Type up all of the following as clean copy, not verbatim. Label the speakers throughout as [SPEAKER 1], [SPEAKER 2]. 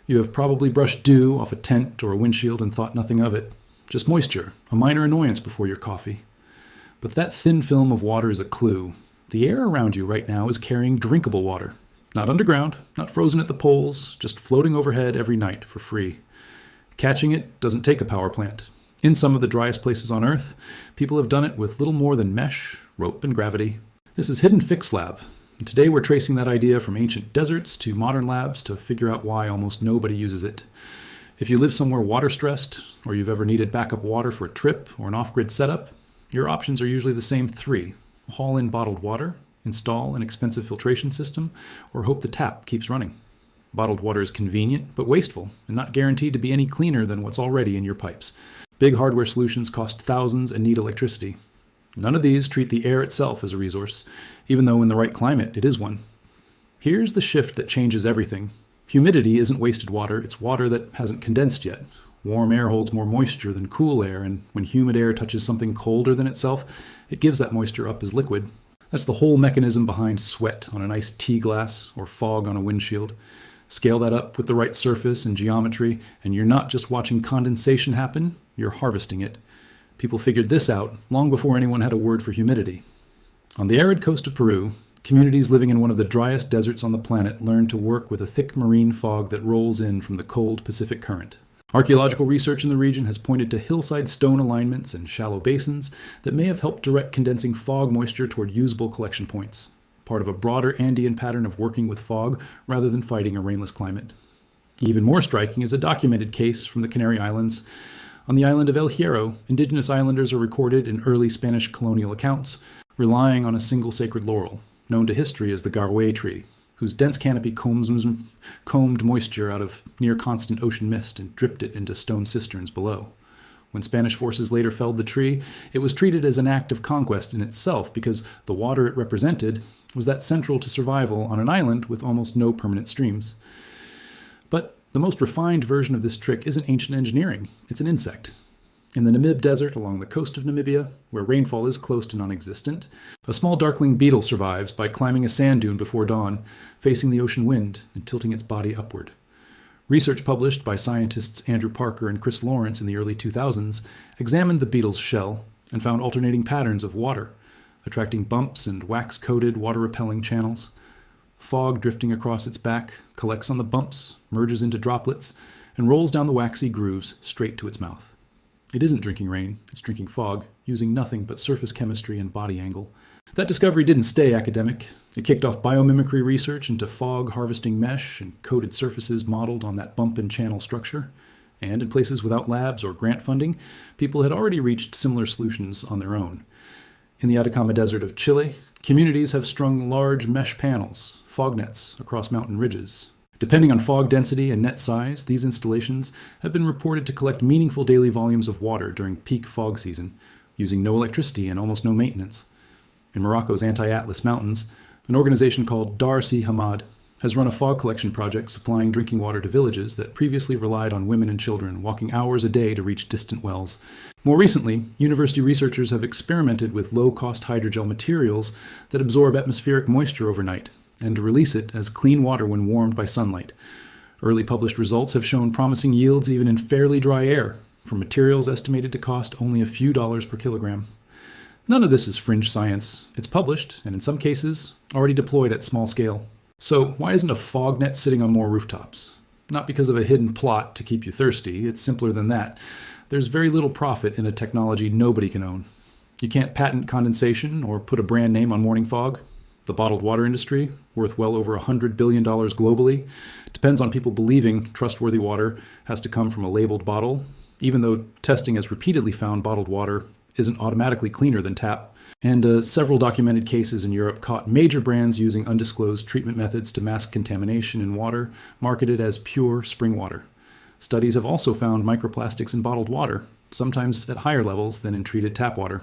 [SPEAKER 1] You have probably brushed dew off a tent or a windshield and thought nothing of it. Just moisture, a minor annoyance before your coffee. But that thin film of water is a clue. The air around you right now is carrying drinkable water. Not underground, not frozen at the poles, just floating overhead every night for free. Catching it doesn't take a power plant. In some of the driest places on Earth, people have done it with little more than mesh, rope, and gravity. This is Hidden Fix Lab. And today we're tracing that idea from ancient deserts to modern labs to figure out why almost nobody uses it. If you live somewhere water-stressed, or you've ever needed backup water for a trip or an off-grid setup, your options are usually the same three. Haul in bottled water, install an expensive filtration system, or hope the tap keeps running. Bottled water is convenient, but wasteful, and not guaranteed to be any cleaner than what's already in your pipes. Big hardware solutions cost thousands and need electricity. None of these treat the air itself as a resource, even though in the right climate it is one. Here's the shift that changes everything. Humidity isn't wasted water, it's water that hasn't condensed yet. Warm air holds more moisture than cool air, and when humid air touches something colder than itself, it gives that moisture up as liquid. That's the whole mechanism behind sweat on an iced tea glass or fog on a windshield. Scale that up with the right surface and geometry, and you're not just watching condensation happen, you're harvesting it. People figured this out long before anyone had a word for humidity. On the arid coast of Peru, communities living in one of the driest deserts on the planet learned to work with a thick marine fog that rolls in from the cold Pacific current. Archaeological research in the region has pointed to hillside stone alignments and shallow basins that may have helped direct condensing fog moisture toward usable collection points, part of a broader Andean pattern of working with fog rather than fighting a rainless climate. Even more striking is a documented case from the Canary Islands. On the island of El Hierro, indigenous islanders are recorded in early Spanish colonial accounts, relying on a single sacred laurel, known to history as the garway tree, whose dense canopy combed moisture out of near-constant ocean mist and dripped it into stone cisterns below. When Spanish forces later felled the tree, it was treated as an act of conquest in itself because the water it represented was that central to survival on an island with almost no permanent streams. But the most refined version of this trick isn't ancient engineering, it's an insect. In the Namib Desert along the coast of Namibia, where rainfall is close to non-existent, a small darkling beetle survives by climbing a sand dune before dawn, facing the ocean wind and tilting its body upward. Research published by scientists Andrew Parker and Chris Lawrence in the early 2000s examined the beetle's shell and found alternating patterns of water, attracting bumps and wax-coated water-repelling channels. Fog drifting across its back collects on the bumps, merges into droplets, and rolls down the waxy grooves straight to its mouth. It isn't drinking rain, it's drinking fog, using nothing but surface chemistry and body angle. That discovery didn't stay academic. It kicked off biomimicry research into fog harvesting mesh and coated surfaces modeled on that bump and channel structure. And in places without labs or grant funding, people had already reached similar solutions on their own. In the Atacama Desert of Chile, communities have strung large mesh panels, fog nets, across mountain ridges. Depending on fog density and net size, these installations have been reported to collect meaningful daily volumes of water during peak fog season, using no electricity and almost no maintenance. In Morocco's Anti-Atlas Mountains, an organization called Dar Si Hamad has run a fog collection project supplying drinking water to villages that previously relied on women and children walking hours a day to reach distant wells. More recently, university researchers have experimented with low-cost hydrogel materials that absorb atmospheric moisture overnight and to release it as clean water when warmed by sunlight. Early published results have shown promising yields even in fairly dry air, for materials estimated to cost only a few dollars per kilogram. None of this is fringe science. It's published, and in some cases, already deployed at small scale. So why isn't a fog net sitting on more rooftops? Not because of a hidden plot to keep you thirsty, it's simpler than that. There's very little profit in a technology nobody can own. You can't patent condensation or put a brand name on morning fog. The bottled water industry, worth well over $100 billion globally, depends on people believing trustworthy water has to come from a labeled bottle, even though testing has repeatedly found bottled water isn't automatically cleaner than tap. And several documented cases in Europe caught major brands using undisclosed treatment methods to mask contamination in water marketed as pure spring water. Studies have also found microplastics in bottled water, sometimes at higher levels than in treated tap water.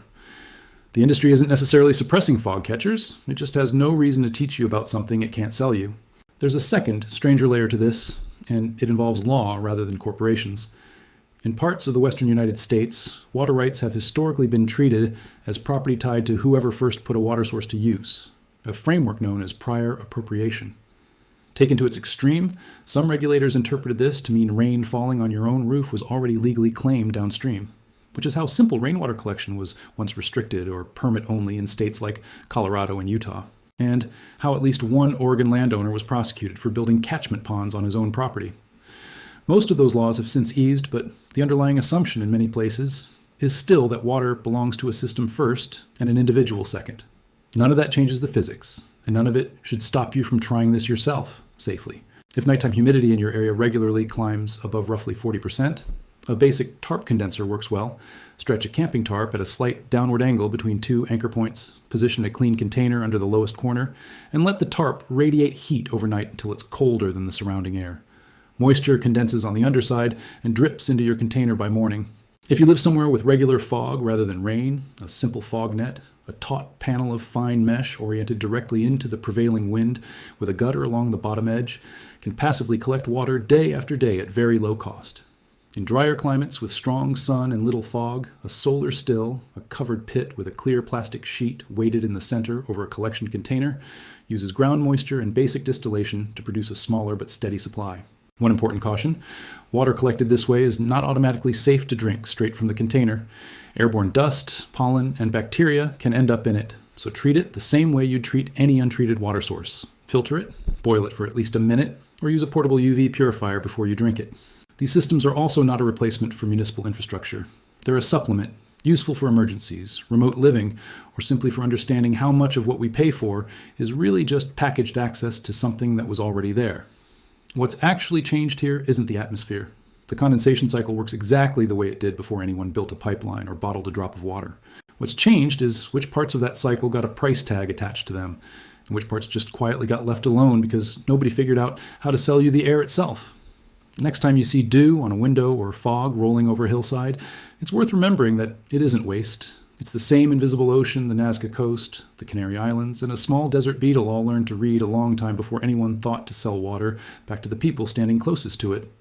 [SPEAKER 1] The industry isn't necessarily suppressing fog catchers, it just has no reason to teach you about something it can't sell you. There's a second, stranger layer to this, and it involves law rather than corporations. In parts of the western United States, water rights have historically been treated as property tied to whoever first put a water source to use, a framework known as prior appropriation. Taken to its extreme, some regulators interpreted this to mean rain falling on your own roof was already legally claimed downstream, which is how simple rainwater collection was once restricted or permit only in states like Colorado and Utah, and how at least one Oregon landowner was prosecuted for building catchment ponds on his own property. Most of those laws have since eased, but the underlying assumption in many places is still that water belongs to a system first and an individual second. None of that changes the physics, and none of it should stop you from trying this yourself safely. If nighttime humidity in your area regularly climbs above roughly 40%, a basic tarp condenser works well. Stretch a camping tarp at a slight downward angle between two anchor points, position a clean container under the lowest corner, and let the tarp radiate heat overnight until it's colder than the surrounding air. Moisture condenses on the underside and drips into your container by morning. If you live somewhere with regular fog rather than rain, a simple fog net, a taut panel of fine mesh oriented directly into the prevailing wind with a gutter along the bottom edge, can passively collect water day after day at very low cost. In drier climates with strong sun and little fog, a solar still, a covered pit with a clear plastic sheet weighted in the center over a collection container, uses ground moisture and basic distillation to produce a smaller but steady supply. One important caution: water collected this way is not automatically safe to drink straight from the container. Airborne dust, pollen, and bacteria can end up in it, so treat it the same way you'd treat any untreated water source. Filter it, boil it for at least a minute, or use a portable UV purifier before you drink it. These systems are also not a replacement for municipal infrastructure. They're a supplement, useful for emergencies, remote living, or simply for understanding how much of what we pay for is really just packaged access to something that was already there. What's actually changed here isn't the atmosphere. The condensation cycle works exactly the way it did before anyone built a pipeline or bottled a drop of water. What's changed is which parts of that cycle got a price tag attached to them, and which parts just quietly got left alone because nobody figured out how to sell you the air itself. Next time you see dew on a window or fog rolling over a hillside, it's worth remembering that it isn't waste. It's the same invisible ocean the Nazca Coast, the Canary Islands, and a small desert beetle all learned to read a long time before anyone thought to sell water back to the people standing closest to it.